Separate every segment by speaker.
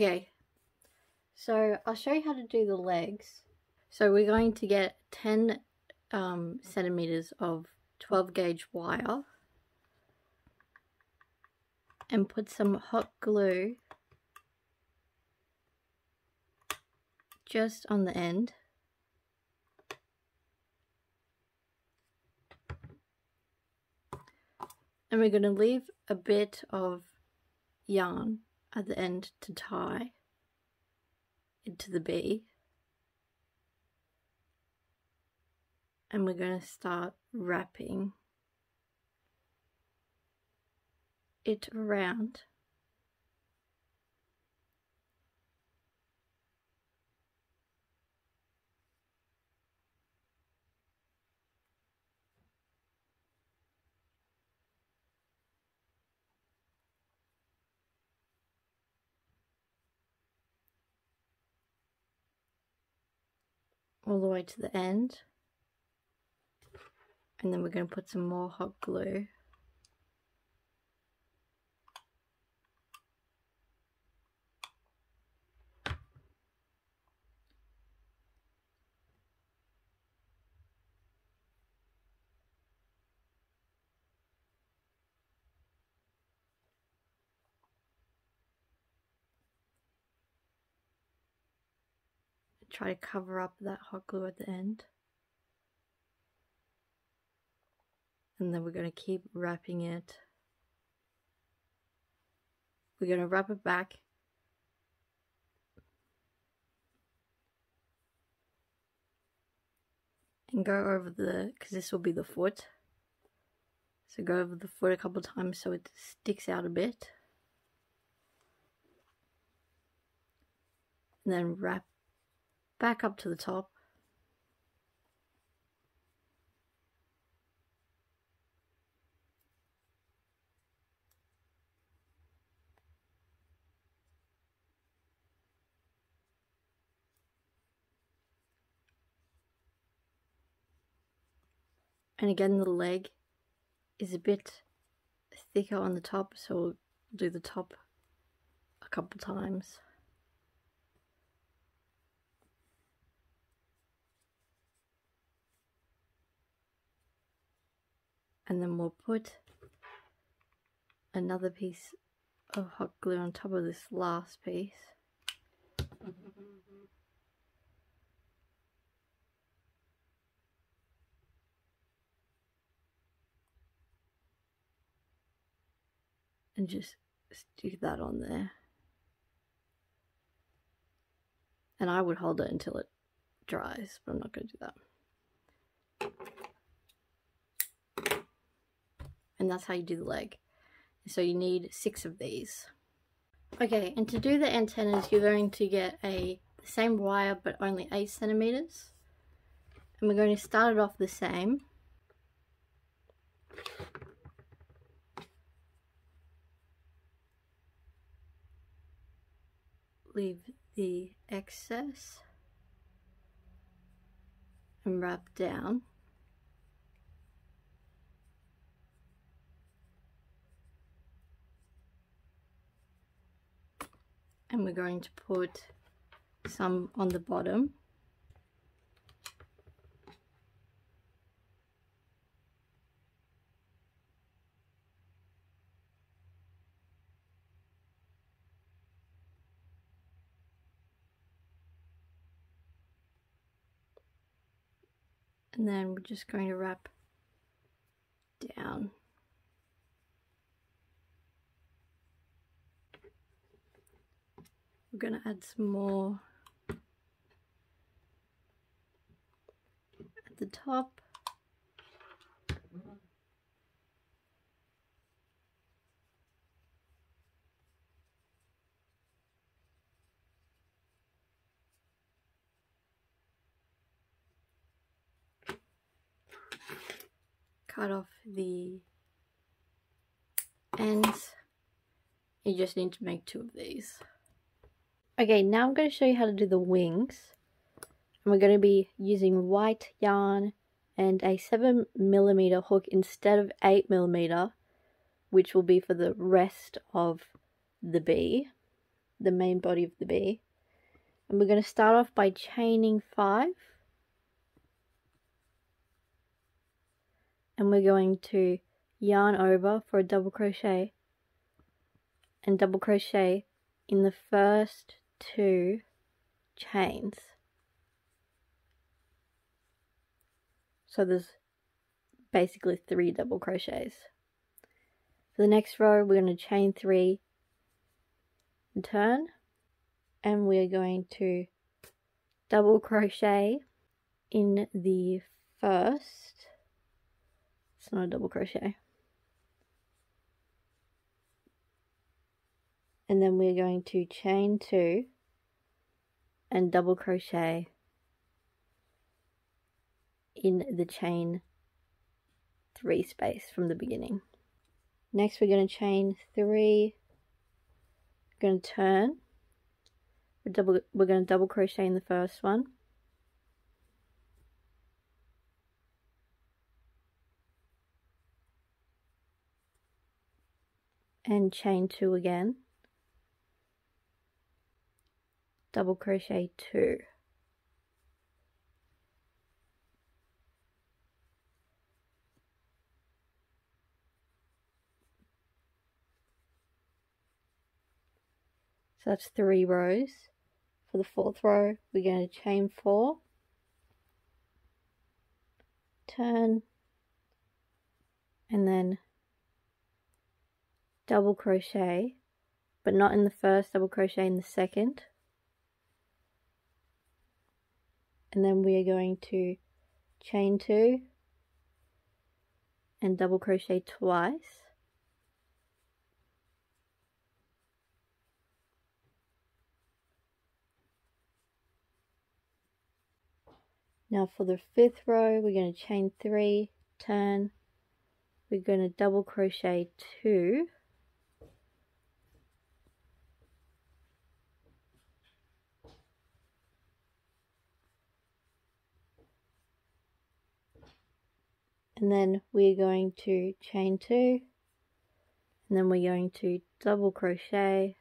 Speaker 1: Okay, so I'll show you how to do the legs. So we're going to get 10 centimeters of 12 gauge wire and put some hot glue just on the end. And we're going to leave a bit of yarn at the end to tie into the bee. And we're going to start wrapping it around. All the way to the end. And then we're going to put some more hot glue. Try to cover up that hot glue at the end. And then we're going to keep wrapping it. We're going to wrap it back and go over because this will be the foot. So go over the foot a couple times so it sticks out a bit. And then wrap back up to the top. And again, the leg is a bit thicker on the top, so we'll do the top a couple times. And then we'll put another piece of hot glue on top of this last piece. And just stick that on there. And I would hold it until it dries, but I'm not going to do that. And that's how you do the leg. So you need 6 of these. Okay, and to do the antennas, you're going to get the same wire, but only 8 centimeters. And we're going to start it off the same. Leave the excess and wrap down. And we're going to put some on the bottom. And then we're just going to wrap down. We're going to add some more at the top. Cut off the ends. You just need to make 2 of these. Okay, now I'm going to show you how to do the wings. And we're going to be using white yarn and a 7mm hook instead of 8mm, which will be for the rest of the bee. the main body of the bee. And we're going to start off by chaining 5. And we're going to yarn over for a double crochet and double crochet in the first 2 chains. So there's basically 3 double crochets. For the next row, we're going to chain 3 and turn, and we're going to double crochet in the first, it's not a double crochet, and then we're going to chain 2 and double crochet in the chain 3 space from the beginning. Next, we're going to chain 3, we're going to turn, we're going to double crochet in the first one, and chain 2 again, double crochet 2. So that's 3 rows. For the 4th row, we're going to chain 4, turn, and then double crochet, but not in the first, double crochet in the second. And then we are going to chain 2 and double crochet twice. Now for the 5th row, we're going to chain 3, turn, we're going to double crochet 2, and then we're going to chain 2, and then we're going to double crochet,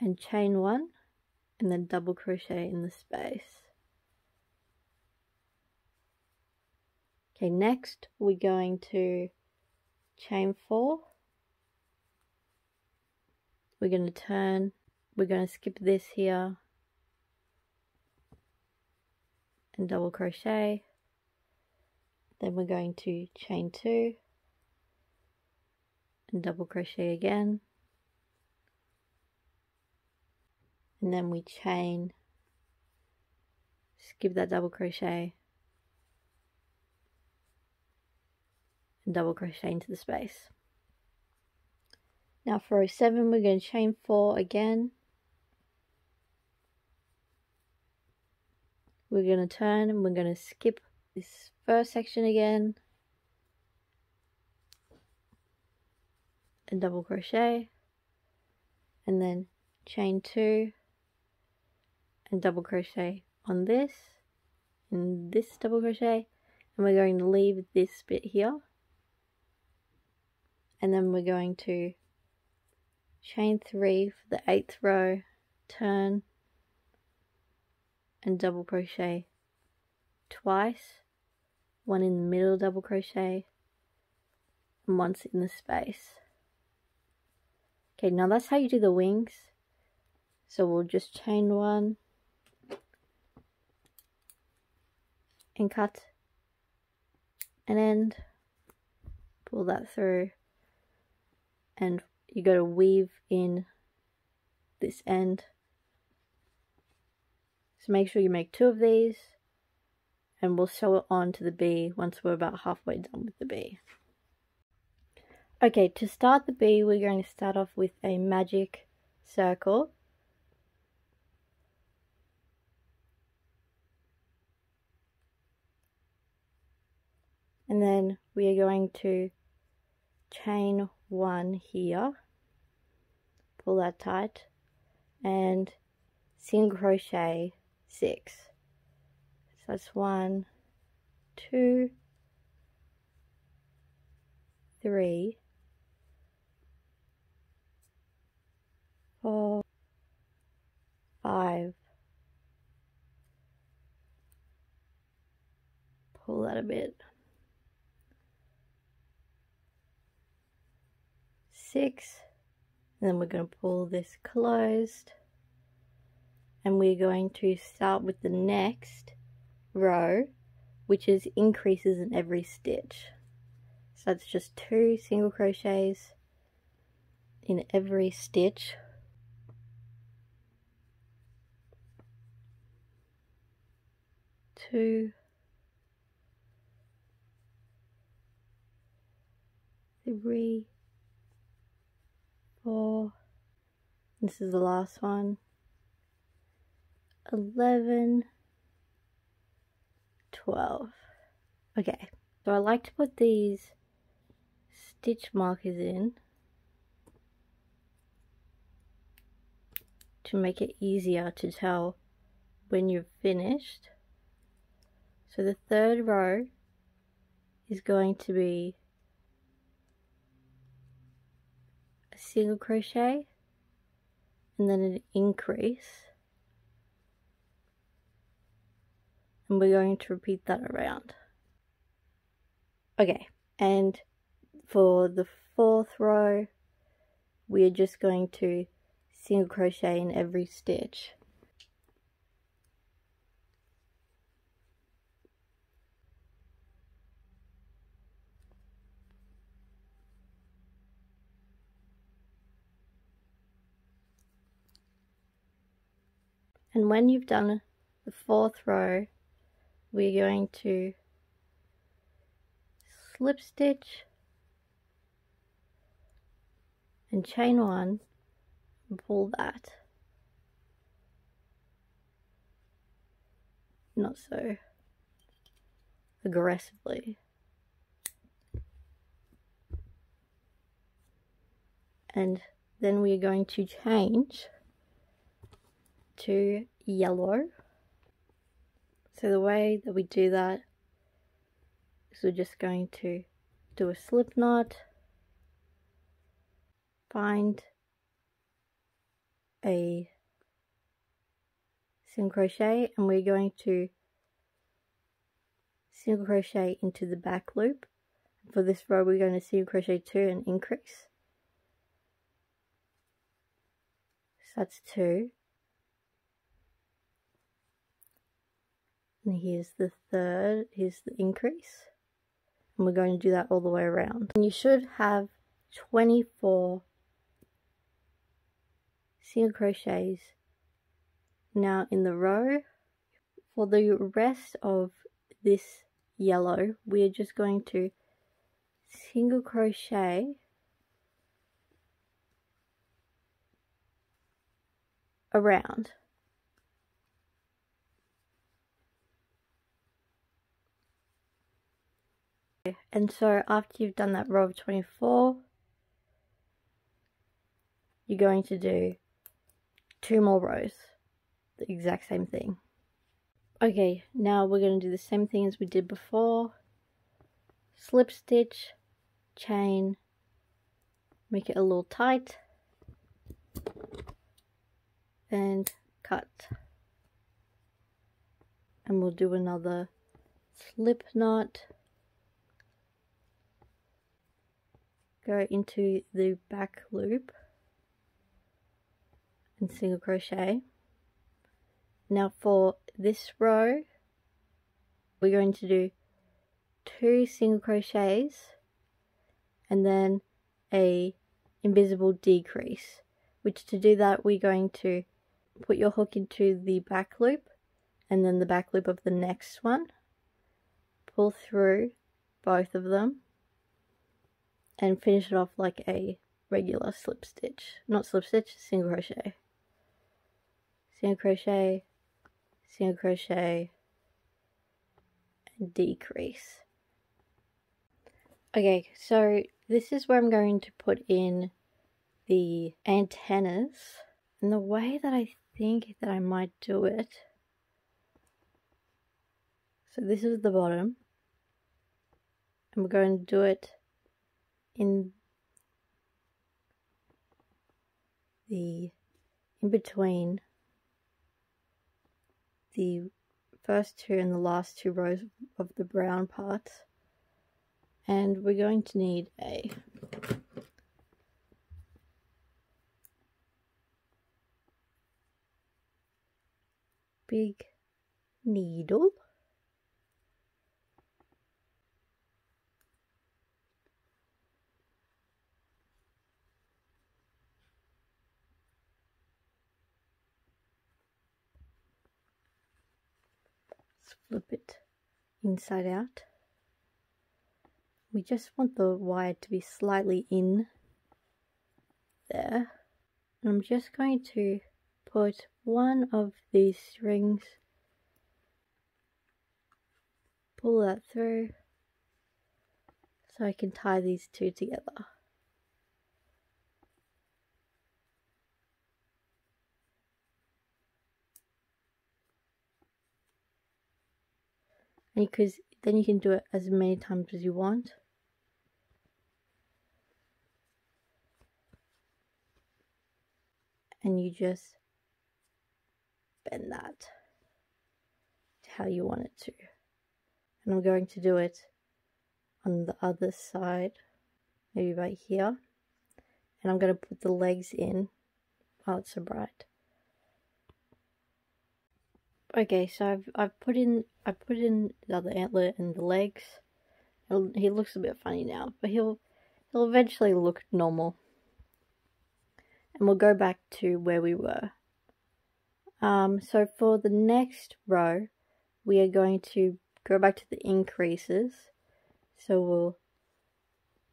Speaker 1: and chain 1, and then double crochet in the space. Okay, next we're going to chain 4, we're going to turn, we're going to skip this here, and double crochet, then we're going to chain 2, and double crochet again, and then we chain, skip that double crochet, and double crochet into the space. Now for row 7, we're going to chain 4 again, we're going to turn, and we're going to skip this first section again, and double crochet, and then chain 2 and double crochet on this, in this double crochet, and we're going to leave this bit here, and then we're going to chain 3 for the 8th row, turn, and double crochet twice, one in the middle double crochet, and once in the space. Okay, now that's how you do the wings. So we'll just chain 1 and cut an end, pull that through, and you got to weave in this end. So make sure you make 2 of these, and we'll sew it on to the bee once we're about halfway done with the bee. Okay, to start the bee, we're going to start off with a magic circle. And then we are going to chain 1 here, pull that tight, and single crochet 6. So that's 1, 2, 3, 4, 5. Pull that a bit. 6. And then we're going to pull this closed. And we're going to start with the next row, which is increases in every stitch. So that's just 2 single crochets in every stitch. Two, 3, 4. This is the last one. 11, 12. Okay, so I like to put these stitch markers in to make it easier to tell when you've finished. So the third row is going to be a single crochet and then an increase, and we're going to repeat that around. Okay, and for the fourth row we are just going to single crochet in every stitch. And when you've done the fourth row, we're going to slip stitch and chain 1 and pull that. Not so aggressively. And then we're going to change to yellow. So the way that we do that is we're just going to do a slip knot, find a single crochet, and we're going to single crochet into the back loop. For this row we're going to single crochet 2 and increase. So that's 2. And here's the third, here's the increase. And we're going to do that all the way around. And you should have 24 single crochets now in the row. For the rest of this yellow, we're just going to single crochet around. And so after you've done that row of 24, you're going to do 2 more rows, the exact same thing. Okay, now we're going to do the same thing as we did before. Slip stitch, chain, make it a little tight, and cut. And we'll do another slip knot, go into the back loop and single crochet. Now for this row we're going to do 2 single crochets and then a invisible decrease, which to do that we're going to put your hook into the back loop and then the back loop of the next one, pull through both of them and finish it off like a regular slip stitch. Not slip stitch, single crochet. Single crochet, single crochet, and decrease. Okay, so this is where I'm going to put in the antennas. And the way that I think that I might do it, so this is the bottom, and we're going to do it in between the first two and the last two rows of the brown parts, and we're going to need a big needle. Flip it inside out. We just want the wire to be slightly in there. And I'm just going to put one of these strings, pull that through so I can tie these two together. And then you can do it as many times as you want. And you just bend that to how you want it to. And I'm going to do it on the other side, maybe right here. And I'm going to put the legs in while it's so bright. Okay, so I've put in the other antler and the legs. He looks a bit funny now, but he'll eventually look normal. And we'll go back to where we were. So for the next row, we are going to go back to the increases. So we'll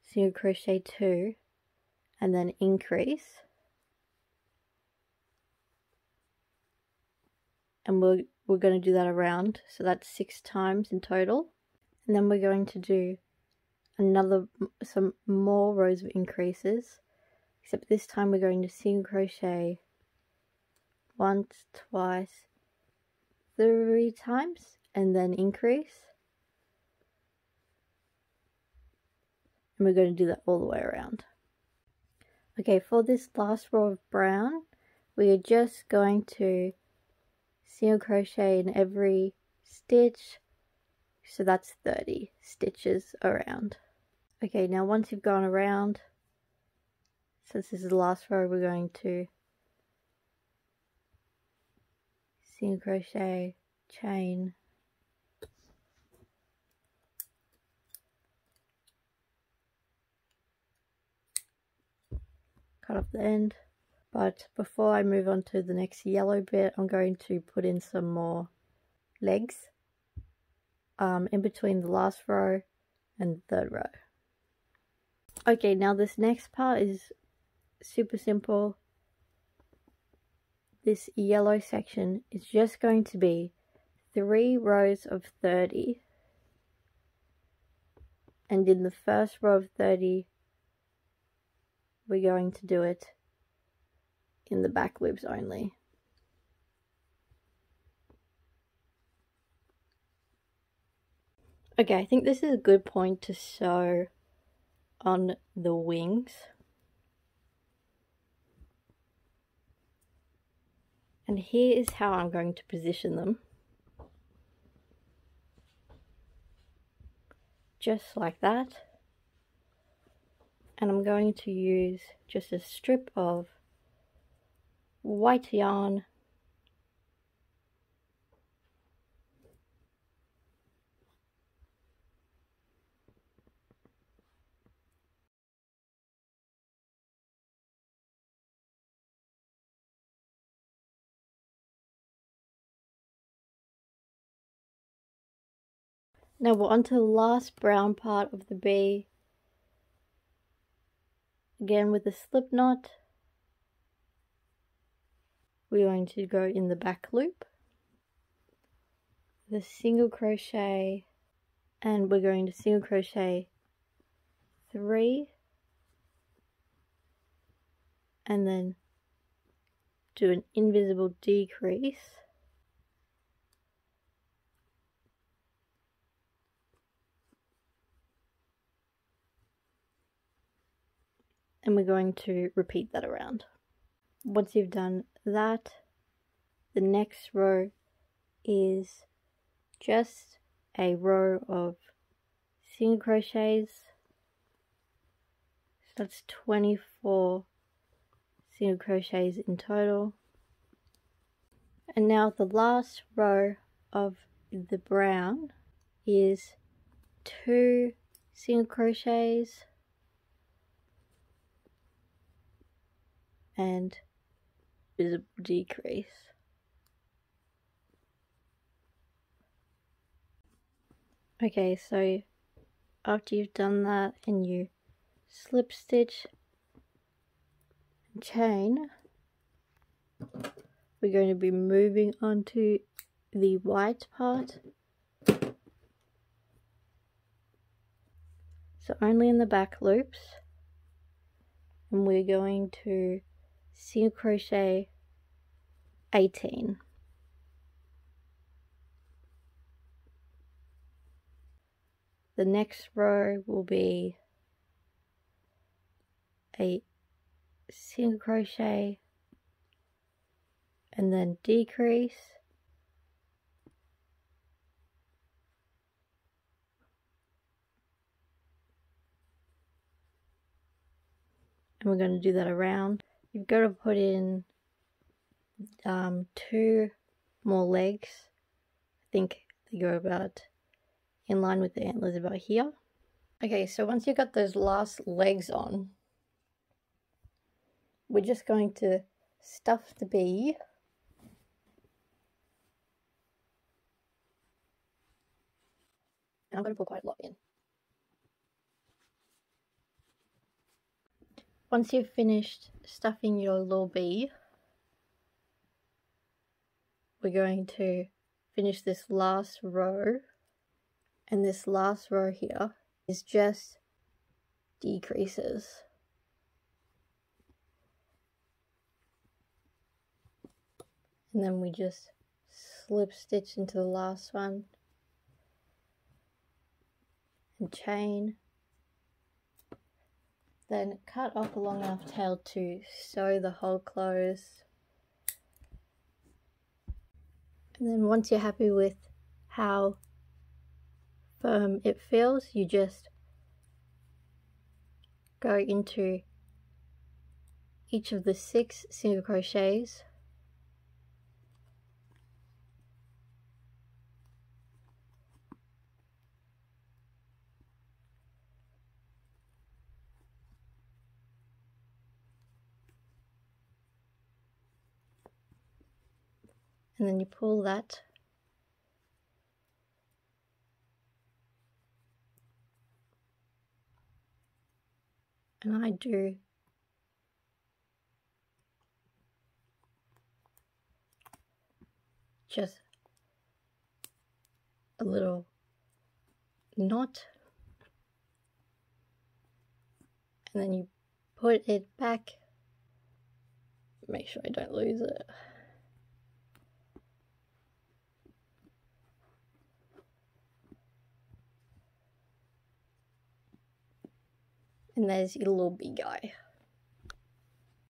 Speaker 1: single crochet 2 and then increase. And we're going to do that around, so that's 6 times in total. And then we're going to do some more rows of increases, except this time we're going to single crochet once, twice, 3 times, and then increase. And we're going to do that all the way around. Okay, for this last row of brown, we are just going to single crochet in every stitch, so that's 30 stitches around. Okay, now once you've gone around, since this is the last row, we're going to single crochet, chain, cut off the end. But before I move on to the next yellow bit, I'm going to put in some more legs in between the last row and the third row. Okay, now this next part is super simple. This yellow section is just going to be 3 rows of 30, and in the first row of 30 we're going to do it in the back loops only. Okay, I think this is a good point to sew on the wings. And here is how I'm going to position them. Just like that. And I'm going to use just a strip of white yarn Now we're on to the last brown part of the bee. Again with the slip knot, we're going to go in the back loop, the single crochet, and we're going to single crochet 3 and then do an invisible decrease, and we're going to repeat that around. Once you've done that, the next row is just a row of single crochets. So that's 24 single crochets in total. And now the last row of the brown is 2 single crochets and visible decrease. Okay, so after you've done that and you slip stitch and chain, we're going to be moving on to the white part. So only in the back loops, and we're going to single crochet 18. The next row will be a single crochet and then decrease, and we're going to do that around. You've got to put in 2 more legs. I think they go about in line with the antlers about here. Okay, so once you've got those last legs on, we're just going to stuff the bee and I'm going to put quite a lot in. Once you've finished stuffing your little bee, we're going to finish this last row, and this last row here is just decreases. And then we just slip stitch into the last one and chain. Then cut off a long enough tail to sew the hole closed. And then once you're happy with how firm it feels, you just go into each of the 6 single crochets and then you pull that and I do just a little knot, and then you put it back. Make sure I don't lose it. And there's your little bee guy.